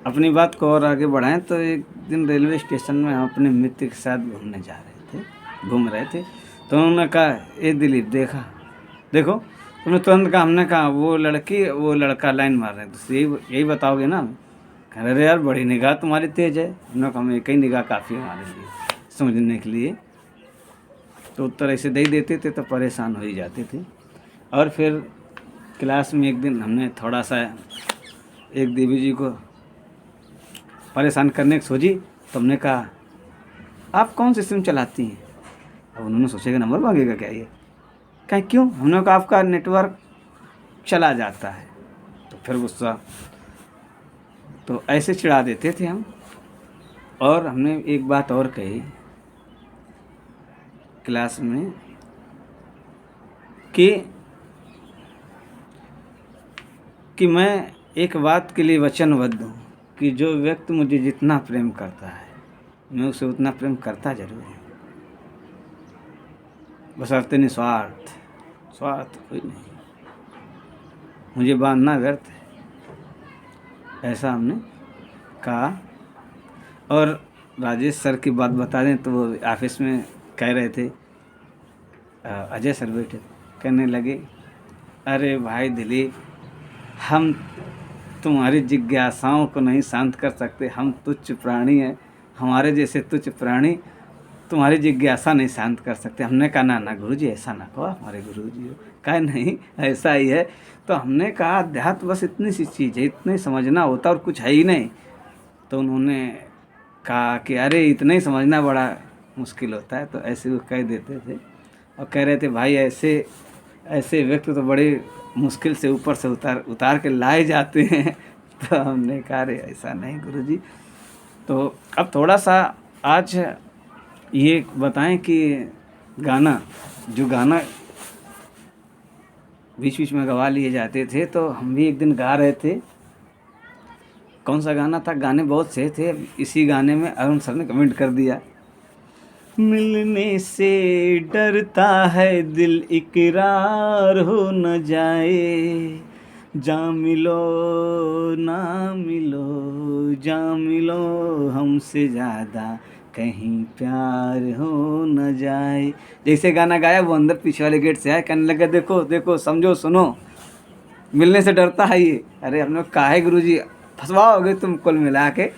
अपनी बात को और आगे बढ़ाएं तो एक दिन रेलवे स्टेशन में हम अपने मित्र के साथ घूमने जा रहे थे, घूम रहे थे। तो उन्होंने कहा, ए दिलीप देखा, देखो। तुमने तुरंत कहा, हमने कहा वो लड़की वो लड़का लाइन मार रहे हैं, तो यही यही बताओगे ना। कह रहे, अरे यार बड़ी निगाह तुम्हारी तेज है। हमने कहा, एक ही निगाह काफ़ी है हमारे लिए समझने के लिए। तो उत्तर ऐसे दे ही देते थे तो परेशान हो ही जाते थे। और फिर क्लास में एक दिन हमने थोड़ा सा एक देवी जी को परेशान करने की सोची। तो हमने कहा, आप कौन सी सिम चलाती हैं? अब उन्होंने सोचेगा नंबर मांगेगा क्या ये। कहीं क्यों? हमने कहा, आपका नेटवर्क चला जाता है। तो फिर गुस्सा, तो ऐसे चिढ़ा देते थे हम। और हमने एक बात और कही क्लास में कि मैं एक बात के लिए वचनबद्ध हूँ कि जो व्यक्ति मुझे जितना प्रेम करता है मैं उसे उतना प्रेम करता जरूर हूँ, बशर्ते निस्वार्थ। स्वार्थ कोई नहीं, मुझे बांधना व्यर्थ है, ऐसा हमने कहा। और राजेश सर की बात बता दें तो वो ऑफिस में कह रहे थे, अजय सर बैठे कहने लगे, अरे भाई दिलीप, हम तुम्हारी जिज्ञासाओं को नहीं शांत कर सकते, हम तुच्छ प्राणी हैं, हमारे जैसे तुच्छ प्राणी तुम्हारी जिज्ञासा नहीं शांत कर सकते। हमने कहा, ना ना गुरुजी ऐसा ना कहो, हमारे गुरुजी हो। कहा, नहीं ऐसा ही है। तो हमने कहा, अध्यात्म बस इतनी सी चीज़ है, इतने समझना होता और कुछ है ही नहीं। तो उन्होंने कहा कि अरे इतना ही समझना बड़ा मुश्किल होता है। तो ऐसे वो कह देते थे और कह रहे थे, भाई ऐसे ऐसे व्यक्ति तो बड़े मुश्किल से ऊपर से उतार के लाए जाते हैं। तो हमने कहा, अरे ऐसा नहीं गुरुजी। तो अब थोड़ा सा आज ये बताएं कि गाना, जो गाना बीच बीच में गवा लिए जाते थे, तो हम भी एक दिन गा रहे थे। कौन सा गाना था? गाने बहुत से थे। इसी गाने में अरुण सर ने कमेंट कर दिया, मिलने से डरता है दिल, इकरार हो न जाए, जा मिलो ना मिलो, जा मिलो हमसे ज़्यादा, कहीं प्यार हो न जाए। जैसे गाना गाया वो अंदर पीछे वाले गेट से आया, कहने लगा, देखो देखो समझो सुनो, मिलने से डरता है ये। अरे हमने कहा है गुरुजी, फंसवाओगे तुम कुल मिला के,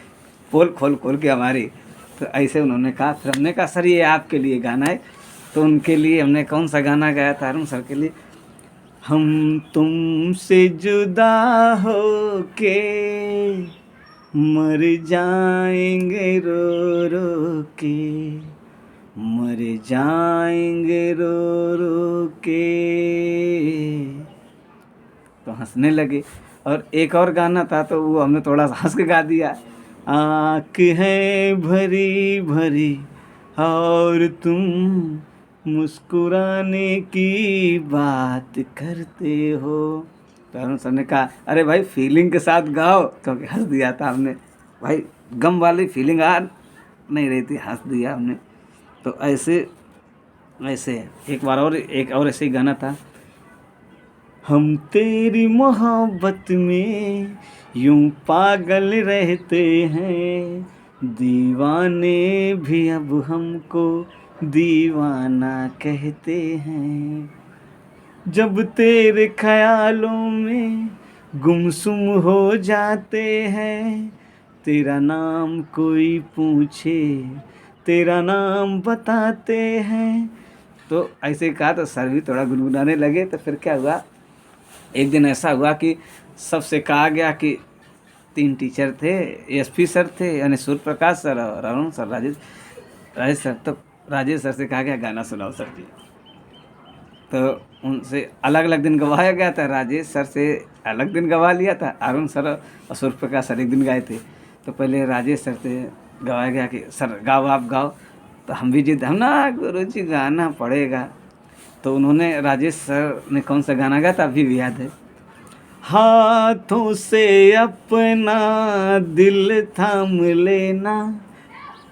पोल खोल खोल के हमारी। तो ऐसे उन्होंने कहा। फिर हमने कहा, सर ये आपके लिए गाना है। तो उनके लिए हमने कौन सा गाना गाया था अरुण सर के लिए, हम तुमसे जुदा हो के मर जाएंगे रो रो के, मर जाएंगे रो रो के। तो हंसने लगे। और एक और गाना था तो वो हमने थोड़ा सा हंस के गा दिया, आँख है भरी भरी और तुम मुस्कुराने की बात करते हो। तो अरुण सर ने कहा, अरे भाई फीलिंग के साथ गाओ, क्योंकि हंस दिया था हमने। भाई गम वाली फीलिंग आ नहीं रही थी, हंस दिया हमने। तो ऐसे ऐसे एक बार और एक और ऐसे ही गाना था, हम तेरी मोहब्बत में यूं पागल रहते हैं, दीवाने भी अब हमको दीवाना कहते हैं, जब तेरे ख्यालों में गुमसुम हो जाते हैं, तेरा नाम कोई पूछे तेरा नाम बताते हैं। तो ऐसे कहा तो सर भी थोड़ा गुनगुनाने लगे। तो फिर क्या हुआ, एक दिन ऐसा हुआ कि सबसे कहा गया कि 3 टीचर थे, एसपी सर थे यानी सूर्य प्रकाश सर और अरुण सर, राजेश सर। तो राजेश सर से कहा गया, गाना सुनाओ सर जी। तो उनसे अलग अलग दिन गवाया गया था, राजेश सर से अलग दिन गवा लिया था, अरुण सर और सूर्य प्रकाश सर एक दिन गाए थे। तो पहले राजेश सर से गवाया गया कि सर गाओ, आप गाओ। तो हम भी जिद, हम ना गुरुजी गाना पड़ेगा। तो उन्होंने, राजेश सर ने कौन सा गाना गाया था अभी भी याद है, हाथों से अपना दिल थाम लेना,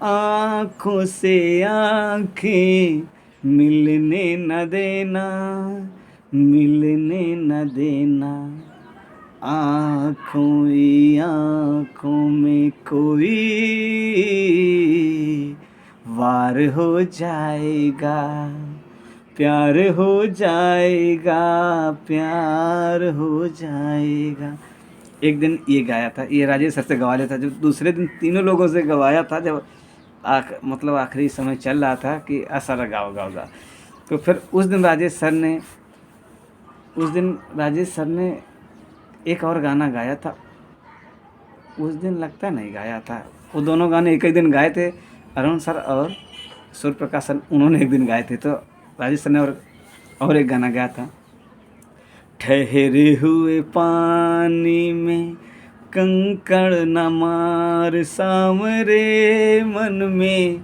आँखों से आँखें मिलने न देना, मिलने न देना। आँखों ही आँखों में कोई वार हो जाएगा, प्यार हो जाएगा, प्यार हो जाएगा। एक दिन ये गाया था, ये राजेश सर से गवा लिया था। जो दूसरे दिन तीनों लोगों से गवाया था, जब मतलब आखिरी समय चल रहा था कि असर गाओ गाओ गा, तो फिर उस दिन राजेश सर ने एक और गाना गाया था। उस दिन लगता नहीं गाया था, वो दोनों गाने एक ही दिन गाए थे। अरुण सर और सूर्य प्रकाश सर उन्होंने एक दिन गाए थे। तो राजेश सर ने और एक गाना गाया था, ठहरे हुए पानी में कंकड़ न मार, सामरे मन में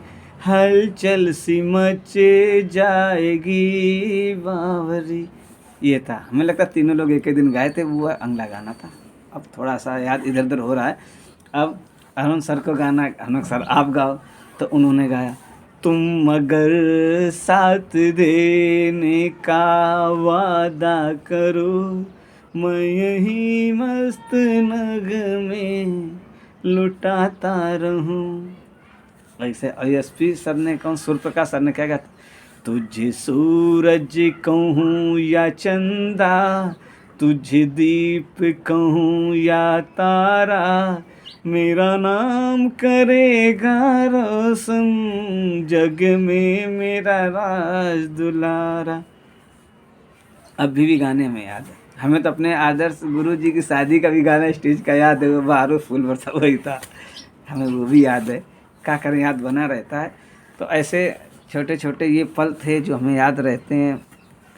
हलचल सी मचे जाएगी बावरी। ये था, हमें लगता तीनों लोग एक ही दिन गाए थे, वो अगला गाना था। अब थोड़ा सा याद इधर उधर हो रहा है। अब अरुण सर को गाना, अरुण सर आप गाओ, तो उन्होंने गाया, तुम मगर साथ देने का वादा करो, मैं यही मस्त नगमे लुटाता रहूं। ऐसे एसपी सर ने कौन, सूर्य प्रकाश सर ने क्या कहा, तुझे सूरज कहूँ या चंदा, तुझे दीप कहूँ या तारा, मेरा नाम करेगा रोशन, जग में मेरा राज दुलारा। अभी भी गाने में याद है हमें। तो अपने आदर्श गुरु जी की शादी का भी गाना स्टेज का याद है, वो बाहरों फूल बरसा वही था, हमें वो भी याद है। क्या करें, याद बना रहता है। तो ऐसे छोटे छोटे ये पल थे जो हमें याद रहते हैं,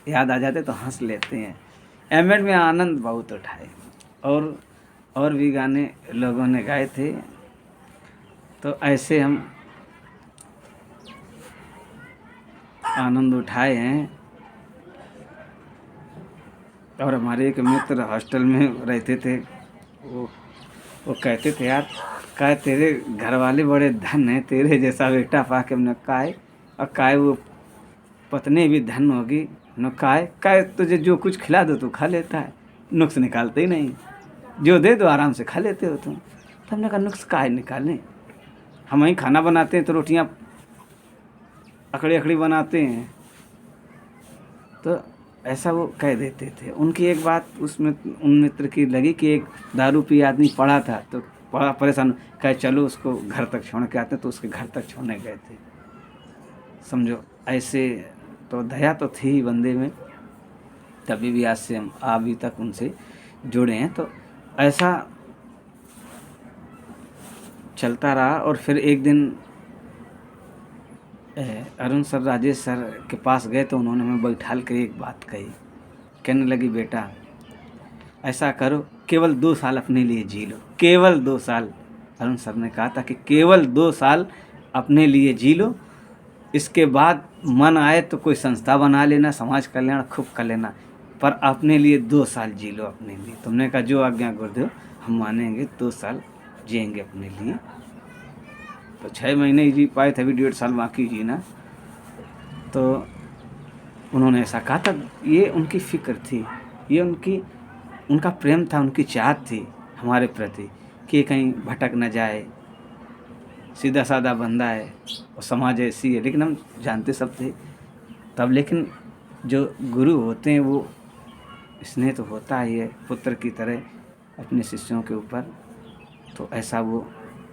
याद आ जाते तो हंस लेते हैं। एमएड में आनंद बहुत उठाए, और भी गाने लोगों ने गाए थे। तो ऐसे हम आनंद उठाए हैं। और हमारे एक मित्र हॉस्टल में रहते थे, वो कहते थे, यार काय तेरे घर वाले बड़े धन हैं, तेरे जैसा बेटा पाके। हमने काय, और काय वो पत्नी भी धन होगी न, काय तुझे जो कुछ खिला दो तू खा लेता है, नुक्स निकालते ही नहीं, जो दे दो आराम से खा लेते हो तुम। तो हमने कहा नुक्स काय निकालें, हम वहीं खाना बनाते हैं तो रोटियां अकड़ी अकड़ी बनाते हैं। तो ऐसा वो कह देते थे। उनकी एक बात उसमें उन मित्र की लगी कि एक दारू पी आदमी पड़ा था, तो बड़ा परेशान, कहे चलो उसको घर तक छोड़ के आते। तो उसके घर तक छोड़ने गए थे। समझो ऐसे, तो दया तो थी ही बंदे में, तभी भी आज से हम अभी तक उनसे जुड़े हैं। तो ऐसा चलता रहा। और फिर एक दिन अरुण सर राजेश सर के पास गए, तो उन्होंने हमें बैठाल के एक बात कही। कहने लगी, बेटा ऐसा करो, केवल 2 साल अपने लिए जी लो, केवल 2 साल। अरुण सर ने कहा था कि केवल 2 साल अपने लिए जी लो, इसके बाद मन आए तो कोई संस्था बना लेना, समाज कल्याण खूब कर लेना, पर अपने लिए 2 साल जी लो अपने लिए। तुमने कहा जो आज्ञा गुरुदेव, हम मानेंगे, 2 साल जिएंगे अपने लिए। तो 6 महीने ही जी पाए थे, अभी 1.5 साल बाकी जीना। तो उन्होंने ऐसा कहा था। ये उनकी फ़िक्र थी, ये उनका प्रेम था, उनकी चाहत थी हमारे प्रति कि कहीं भटक न जाए। सीधा साधा बंदा है और समाज ऐसी है, लेकिन हम जानते सब थे तब। लेकिन जो गुरु होते हैं वो स्नेह तो होता ही है पुत्र की तरह अपने शिष्यों के ऊपर। तो ऐसा वो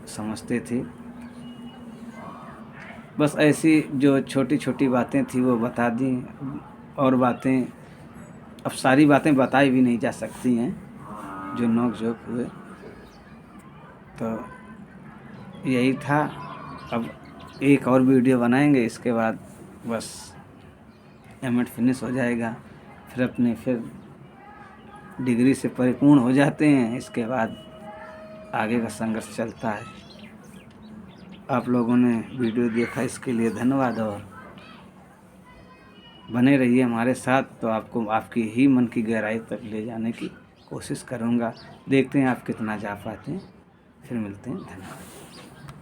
समझते थे। बस ऐसी जो छोटी छोटी बातें थी वो बता दी। और बातें, अब सारी बातें बताई भी नहीं जा सकती हैं जो नोक झोंक हुए। तो यही था। अब एक और वीडियो बनाएंगे, इसके बाद बस एमएड फिनिश हो जाएगा। फिर डिग्री से परिपूर्ण हो जाते हैं। इसके बाद आगे का संघर्ष चलता है। आप लोगों ने वीडियो देखा, इसके लिए धन्यवाद। और बने रहिए हमारे साथ, तो आपको आपकी ही मन की गहराई तक ले जाने की कोशिश करूँगा। देखते हैं आप कितना जा पाते हैं। फिर मिलते हैं, धन्यवाद।